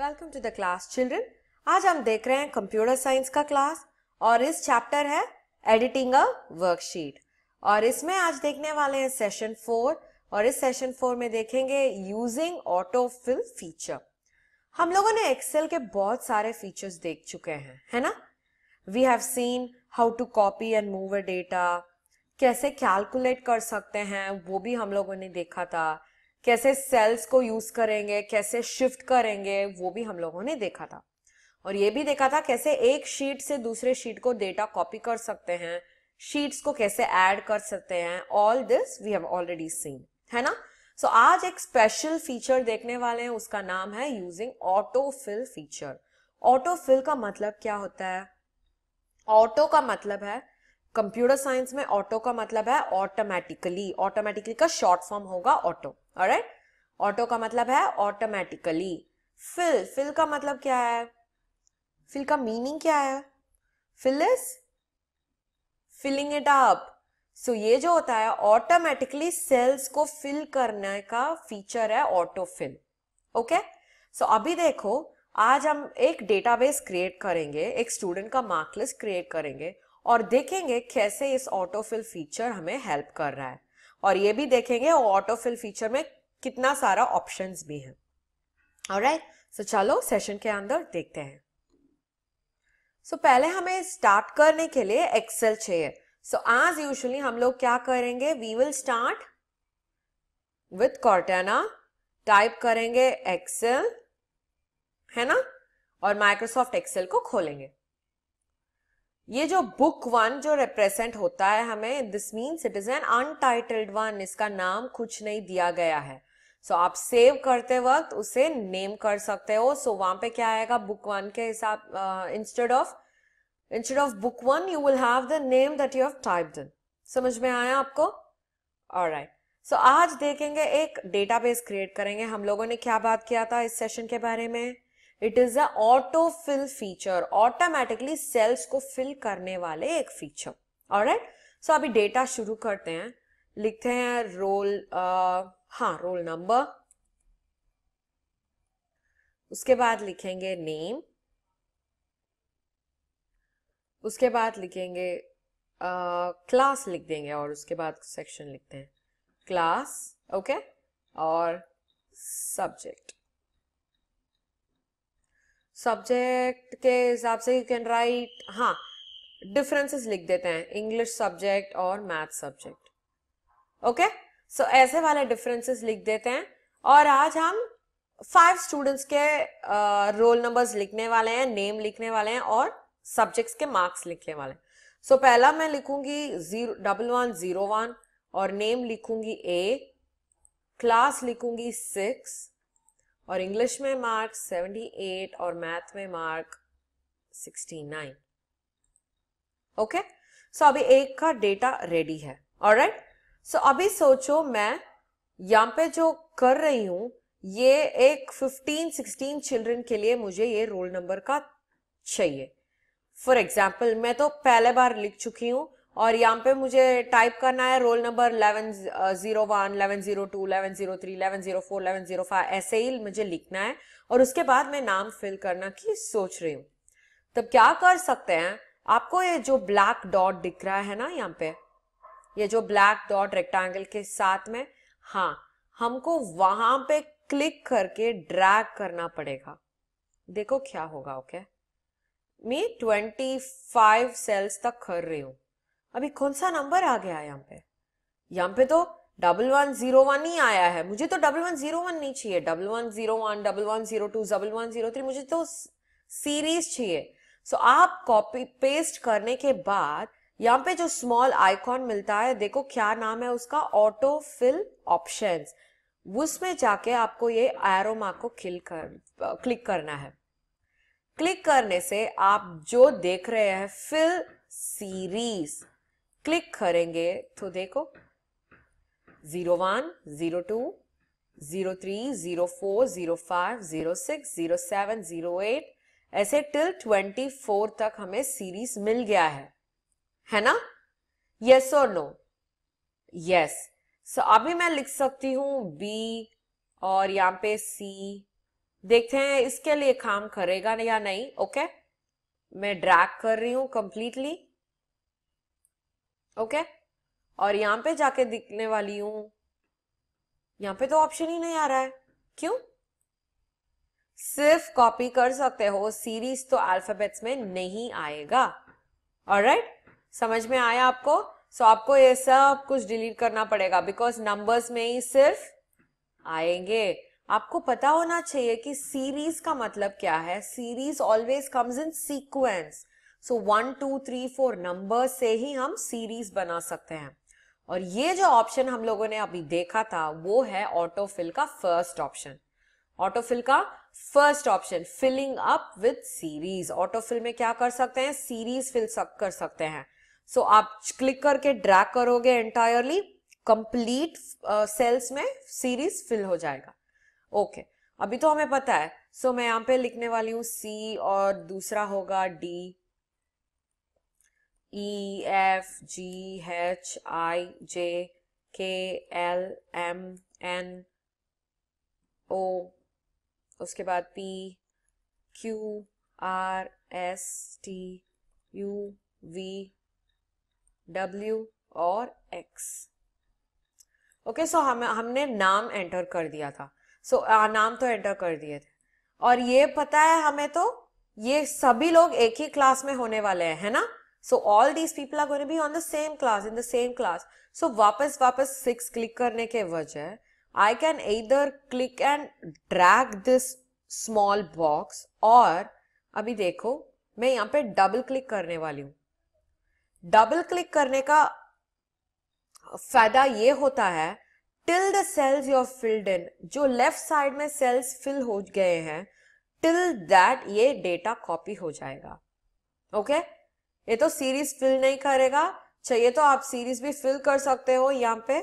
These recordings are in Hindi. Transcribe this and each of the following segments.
Welcome to the class children. आज हम देख रहे हैं कंप्यूटर साइंस का क्लास और इस चैप्टर है एडिटिंग अ वर्कशीट और इसमें आज देखने वाले हैं सेशन 4 और इस सेशन 4 में देखेंगे यूजिंग ऑटोफिल फीचर। हम लोगों ने एक्सेल के बहुत सारे फीचर्स देख चुके हैं, है ना। We have seen how to copy and move a data, कैसे कैलकुलेट कर सकते हैं वो भी हम लोगों ने देखा था, कैसे सेल्स को यूज करेंगे, कैसे शिफ्ट करेंगे वो भी हम लोगों ने देखा था और ये भी देखा था कैसे एक शीट से दूसरे शीट को डेटा कॉपी कर सकते हैं, शीट्स को कैसे ऐड कर सकते हैं। All this we have already seen, है ना। सो आज एक स्पेशल फीचर देखने वाले हैं, उसका नाम है यूजिंग ऑटोफिल फीचर। ऑटोफिल का मतलब क्या होता है? ऑटो का मतलब है, कंप्यूटर साइंस में ऑटो का मतलब है ऑटोमेटिकली। ऑटोमेटिकली का शॉर्ट फॉर्म होगा ऑटो। ऑलराइट, ऑटो का मतलब है ऑटोमेटिकली। फिल का मतलब क्या है? फिल का मीनिंग क्या है? Fill is filling it up. So ये जो होता है ऑटोमेटिकली सेल्स को फिल करने का फीचर है ऑटोफिल। ओके, सो अभी देखो, आज हम एक डेटाबेस क्रिएट करेंगे, एक स्टूडेंट का मार्क लिस्ट क्रिएट करेंगे और देखेंगे कैसे इस ऑटोफिल फीचर हमें हेल्प कर रहा है और ये भी देखेंगे ऑटोफिल फीचर में कितना सारा ऑप्शंस भी हैं। ऑलराइट, सो चलो सेशन के अंदर देखते हैं। सो पहले हमें स्टार्ट करने के लिए एक्सेल चाहिए। सो एज यूजुअली हम लोग क्या करेंगे, we will start with Cortana, type करेंगे एक्सेल, है ना, और माइक्रोसॉफ्ट एक्सेल को खोलेंगे। ये जो बुक 1 जो रिप्रेजेंट होता है हमें, this means it is an untitled one, इसका नाम कुछ नहीं दिया गया है। सो आप सेव करते वक्त उसे नेम कर सकते हो। सो वहां पे क्या आएगा, बुक 1 के हिसाब, instead of book 1 you will have the name that you have typed इन। समझ में आया आपको? ऑलराइट, सो आज देखेंगे एक डेटाबेस क्रिएट करेंगे। हम लोगों ने क्या बात किया था इस सेशन के बारे में? It is a autofill feature, automatically cells को फिल करने वाले एक फीचर। ऑलराइट, सो अभी डेटा शुरू करते हैं। लिखते हैं रोल रोल नंबर, उसके बाद लिखेंगे नेम, उसके बाद लिखेंगे क्लास लिख देंगे और उसके बाद सेक्शन लिखते हैं क्लास, ओके, और सब्जेक्ट। सब्जेक्ट के हिसाब से यू कैन राइट, डिफरेंसेस लिख देते हैं, इंग्लिश सब्जेक्ट और मैथ सब्जेक्ट। ओके, सो ऐसे वाले डिफरेंसेस लिख देते हैं और आज हम 5 स्टूडेंट्स के रोल नंबर्स लिखने वाले हैं, नेम लिखने वाले हैं और सब्जेक्ट्स के मार्क्स लिखने वाले हैं। सो पहला मैं लिखूंगी 1101 और नेम लिखूंगी ए, क्लास लिखूंगी 6 और इंग्लिश में मार्क 78 और मैथ में मार्क 69। ओके, सो अभी एक का डेटा रेडी है। ऑलराइट, सो अभी सोचो मैं यहां पे जो कर रही हूं ये एक 15-16 चिल्ड्रन के लिए मुझे ये रोल नंबर का चाहिए। फॉर एग्जाम्पल मैं तो पहले बार लिख चुकी हूं और यहाँ पे मुझे टाइप करना है रोल नंबर 1101, 1102, 1103, 1104, 1105, ऐसे ही मुझे लिखना है और उसके बाद मैं नाम फिल करना की सोच रही हूं। तब क्या कर सकते हैं, आपको ये जो ब्लैक डॉट दिख रहा है ना यहाँ पे, ये जो ब्लैक डॉट रेक्टेंगल के साथ में, हमको वहां पे क्लिक करके ड्रैग करना पड़ेगा। देखो क्या होगा। ओके, मैं 25 सेल्स तक कर रही हूं। अभी कौन सा नंबर आ गया यहाँ पे तो 1101 ही आया है, मुझे तो 1101 नहीं चाहिए, 1101, 1102, 1103, मुझे तो सीरीज चाहिए। सो आप कॉपी पेस्ट करने के बाद यहाँ पे जो स्मॉल आइकॉन मिलता है, देखो क्या नाम है उसका, ऑटो फिल ऑप्शंस, उसमें जाके आपको ये एरो मार्क को क्लिक करना है। क्लिक करने से आप जो देख रहे हैं फिल सीरीज, क्लिक करेंगे तो देखो 01, 02, 03, 04, 05, 06, 07, 08 ऐसे टिल 24 तक हमें सीरीज मिल गया है ना? यस और नो? यस। सो अभी मैं लिख सकती हूं बी और यहाँ पे सी, देखते हैं इसके लिए काम करेगा या नहीं। ओके, मैं ड्रैग कर रही हूं कंप्लीटली। ओके, और यहां पे जाके दिखने वाली हूं, यहां पे तो ऑप्शन ही नहीं आ रहा है, क्यों? सिर्फ कॉपी कर सकते हो, सीरीज तो अल्फाबेट्स में नहीं आएगा। ऑलराइट, समझ में आया आपको? सो आपको ये सब कुछ डिलीट करना पड़ेगा बिकॉज नंबर्स में ही सिर्फ आएंगे। आपको पता होना चाहिए कि सीरीज का मतलब क्या है। Series always comes in sequence. So 1 2 3 4 number से ही हम सीरीज बना सकते हैं। और ये जो ऑप्शन हम लोगों ने अभी देखा था वो है ऑटोफिल का फर्स्ट ऑप्शन। ऑटोफिल का first option, filling up with series. Autofill में क्या कर सकते हैं? सीरीज फिल कर सकते हैं। सो आप क्लिक करके ड्रैग करोगे, एंटायरली कंप्लीट सेल्स में सीरीज फिल हो जाएगा। ओके, अभी तो हमें पता है। सो मैं यहां पे लिखने वाली हूं सी और दूसरा होगा D, E F G H I J K L M N O, उसके बाद P Q R S T U V W और एक्स। ओके, सो हमने नाम एंटर कर दिया था। सो नाम तो एंटर कर दिए थे और ये पता है हमें, तो ये सभी लोग एक ही क्लास में होने वाले हैं, है ना? So all these people are going to be on the same class, in the same class. So वापस 6 क्लिक करने के वजह I can either click and drag this small box, और अभी देखो मैं यहाँ पे डबल क्लिक करने वाली हूं। डबल क्लिक करने का फायदा ये होता है, till the cells you filled in, जो लेफ्ट साइड में सेल्स फिल हो गए हैं, टिल दैट ये डेटा कॉपी हो जाएगा। ओके, ये तो सीरीज फिल नहीं करेगा। चाहिए तो आप सीरीज भी फिल कर सकते हो यहाँ पे।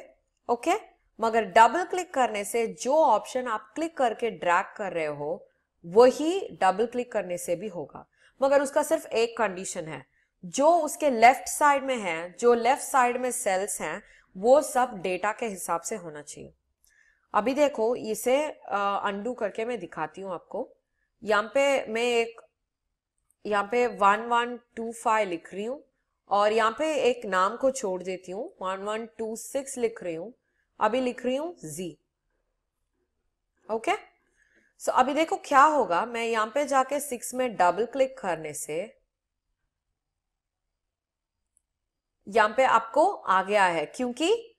ओके, मगर डबल क्लिक करने से जो ऑप्शन आप क्लिक करके ड्रैग कर रहे हो वही डबल क्लिक करने से भी होगा, मगर उसका सिर्फ एक कंडीशन है, जो उसके लेफ्ट साइड में है, जो लेफ्ट साइड में सेल्स हैं, वो सब डेटा के हिसाब से होना चाहिए। अभी देखो इसे अंडू करके मैं दिखाती हूं आपको। यहाँ पे मैं यहाँ पे 1125 लिख रही हूं और यहाँ पे एक नाम को छोड़ देती हूँ, 1126 लिख रही हूं, अभी लिख रही हूं जी। ओके, सो अभी देखो क्या होगा, मैं यहाँ पे जाके 6 में डबल क्लिक करने से यहाँ पे आपको आ गया है, क्योंकि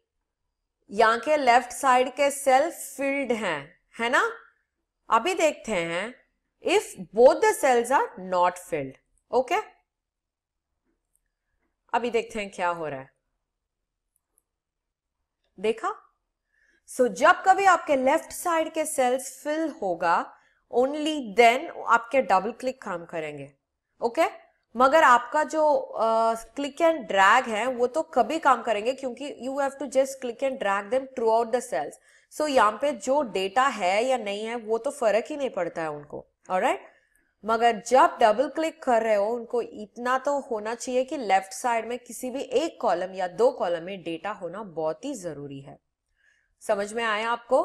यहाँ के लेफ्ट साइड के सेल फिल्ड हैं, है ना? अभी देखते हैं if both the cells are not filled. Okay, अभी देखते हैं क्या हो रहा है। देखा? सो जब कभी आपके लेफ्ट साइड के सेल्स फिल होगा, ओनली देन आपके डबल क्लिक काम करेंगे। ओके, मगर आपका जो क्लिक एंड ड्रैग है वो तो कभी काम करेंगे, क्योंकि you have to just click and drag them throughout the cells. So यहाँ पे जो डेटा है या नहीं है वो तो फर्क ही नहीं पड़ता है उनको। ऑलराइट, मगर जब डबल क्लिक कर रहे हो उनको इतना तो होना चाहिए कि लेफ्ट साइड में किसी भी एक कॉलम या 2 कॉलम में डेटा होना बहुत ही जरूरी है। समझ में आया आपको?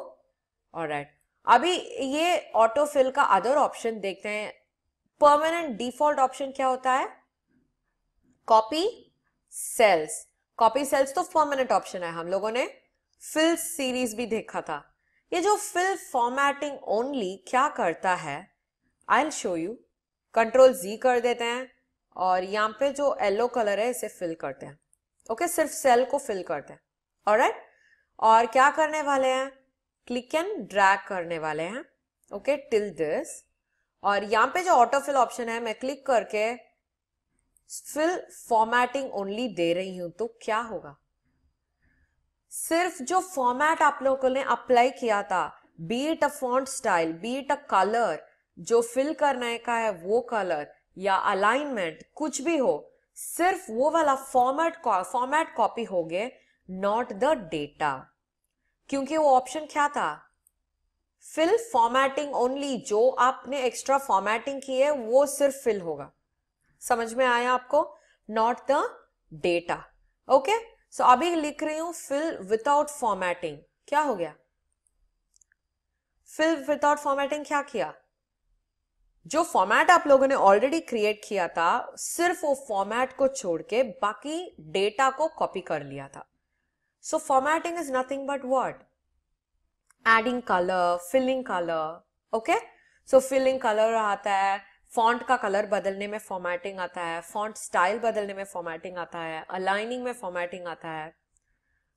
ऑलराइट, अभी ये ऑटोफिल का अदर ऑप्शन देखते हैं। परमानेंट डिफॉल्ट ऑप्शन क्या होता है? Copy cells. कॉपी सेल्स तो परमानेंट ऑप्शन है, हम लोगों ने फिल सीरीज भी देखा था। ये जो फिल फॉर्मेटिंग ओनली क्या करता है, I will show you. Control G कर देते हैं और यहाँ पे जो येलो कलर है इसे फिल करते हैं। ओके, सिर्फ सेल को फिल करते हैं। ऑलराइट, और क्या करने वाले हैं? क्लिक एंड ड्रैग करने वाले हैं। ओके, टिल दिस, और यहाँ पे जो ऑटोफिल ऑप्शन है मैं क्लिक करके फिल फॉर्मेटिंग ओनली दे रही हूं, तो क्या होगा? सिर्फ जो फॉर्मेट आप लोगों ने अप्लाई किया था, B it a font style, B it a colour, जो फिल करने का है वो कलर या अलाइनमेंट कुछ भी हो, सिर्फ वो वाला फॉर्मेट कॉपी हो गए, नॉट द डेटा। क्योंकि वो ऑप्शन क्या था? फिल फॉर्मेटिंग ओनली, जो आपने एक्स्ट्रा फॉर्मेटिंग की है वो सिर्फ फिल होगा। समझ में आया आपको? Not the data. ओके, सो अभी लिख रही हूं फिल विदाउट फॉर्मेटिंग। क्या हो गया? फिल विदाउट फॉर्मेटिंग क्या किया? जो फॉर्मेट आप लोगों ने ऑलरेडी क्रिएट किया था, सिर्फ वो फॉर्मेट को छोड़ के बाकी डेटा को कॉपी कर लिया था. So formatting is nothing but what? Adding colour, filling colour. Okay, so filling colour आता है, फॉन्ट का कलर बदलने में फॉर्मेटिंग आता है, फॉन्ट स्टाइल बदलने में फॉर्मेटिंग आता है, अलाइनिंग में फॉर्मेटिंग आता है.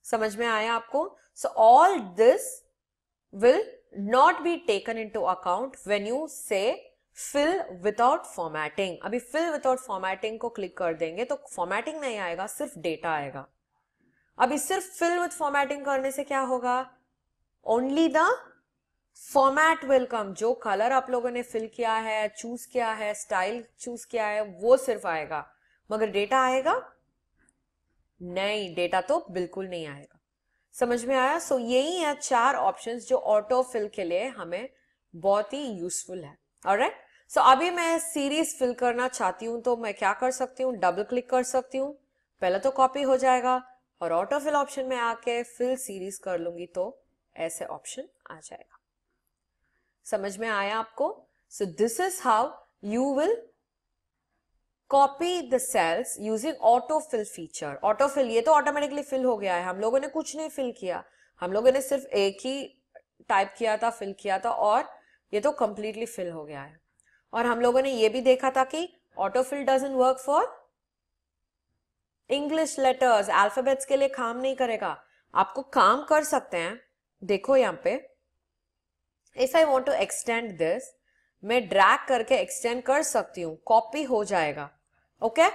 समझ में आया आपको? So all this will not be taken into account when you say fill without formatting. अभी fill without formatting को क्लिक कर देंगे तो formatting नहीं आएगा, सिर्फ डेटा आएगा. अभी सिर्फ fill with formatting करने से क्या होगा? Only the format will come. जो कलर आप लोगों ने fill किया है, चूज किया है, स्टाइल चूज किया है, वो सिर्फ आएगा, मगर डेटा आएगा नहीं. डेटा तो बिल्कुल नहीं आएगा. समझ में आया? सो यही है 4 ऑप्शंस जो ऑटो फिल के लिए हमें बहुत ही यूजफुल है. ऑलराइट, सो अभी मैं सीरीज फिल करना चाहती हूं तो मैं क्या कर सकती हूँ? डबल क्लिक कर सकती हूँ, पहले तो कॉपी हो जाएगा, और ऑटो फिल ऑप्शन में आके फिल सीरीज कर लूंगी तो ऐसे ऑप्शन आ जाएगा. समझ में आया आपको? So this is how you will copy the cells using autofill feature. Autofill, ये तो ऑटोमेटिकली फिल हो गया है, हम लोगों ने कुछ नहीं फिल किया, हम लोगों ने सिर्फ एक ही टाइप किया था, फिल किया था, और ये तो कंप्लीटली फिल हो गया है. और हम लोगों ने ये भी देखा था कि autofill doesn't work for English letters, alphabets के लिए काम नहीं करेगा. आपको काम कर सकते हैं. देखो यहाँ पे, if I want to extend this, मैं ड्रैग करके एक्सटेंड कर सकती हूँ, कॉपी हो जाएगा. ओके,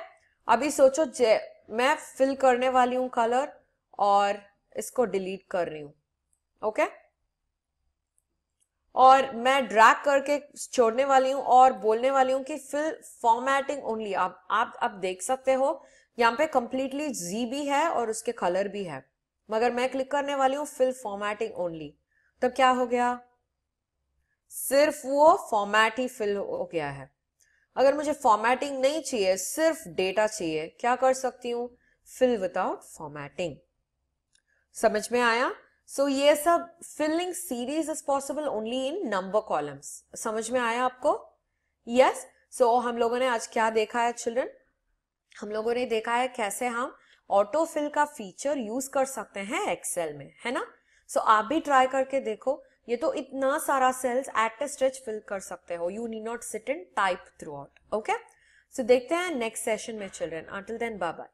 अभी सोचो मैं फिल करने वाली हूं कलर और इसको डिलीट कर रही हूं. ओके, और मैं ड्रैग करके छोड़ने वाली हूं और बोलने वाली हूं कि फिल फॉर्मेटिंग ओनली. आप देख सकते हो यहाँ पे कंप्लीटली जी भी है और उसके कलर भी है, मगर मैं क्लिक करने वाली हूं फिल फॉर्मेटिंग ओनली. तब क्या हो गया? सिर्फ वो फॉर्मेट ही फिल हो गया है. अगर मुझे फॉर्मेटिंग नहीं चाहिए, सिर्फ डेटा चाहिए, क्या कर सकती हूं? Fill without formatting. समझ में आया? सो ये सब filling series is possible only in number columns. समझ में आया आपको? यस. सो हम लोगों ने आज क्या देखा है चिल्ड्रन? हम लोगों ने देखा है कैसे हम ऑटो फिल का फीचर यूज कर सकते हैं एक्सेल में, है ना? सो आप भी ट्राई करके देखो. ये तो इतना सारा cells at a stretch fill कर सकते हो. You need not sit and type throughout. Okay, so देखते हैं नेक्स्ट सेशन में children. Until then bye bye.